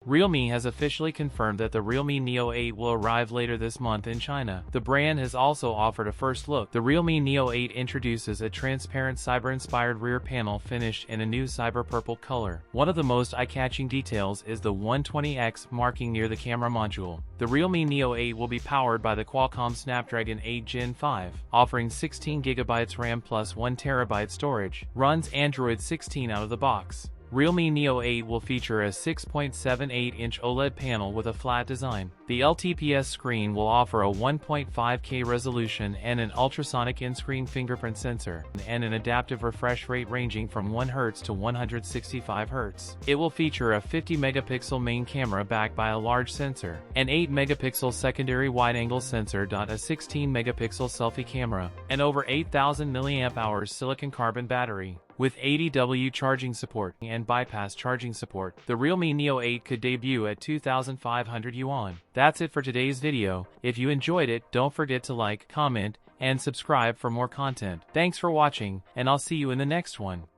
Realme has officially confirmed that the Realme Neo 8 will arrive later this month in China. The brand has also offered a first look. The Realme Neo 8 introduces a transparent cyber-inspired rear panel finished in a new cyber purple color. One of the most eye-catching details is the 120X marking near the camera module. The Realme Neo 8 will be powered by the Qualcomm Snapdragon 8 Gen 5, offering 16GB RAM plus 1TB storage. Runs Android 16 out of the box. Realme Neo 8 will feature a 6.78-inch OLED panel with a flat design. The LTPS screen will offer a 1.5K resolution and an ultrasonic in-screen fingerprint sensor, and an adaptive refresh rate ranging from 1Hz to 165Hz. It will feature a 50-megapixel main camera backed by a large sensor, an 8-megapixel secondary wide-angle sensor, a 16-megapixel selfie camera, and over 8,000 mAh silicon carbon battery. With 80W charging support and bypass charging support, the Realme Neo 8 could debut at 2,500 yuan. That's it for today's video. If you enjoyed it, don't forget to like, comment, and subscribe for more content. Thanks for watching, and I'll see you in the next one.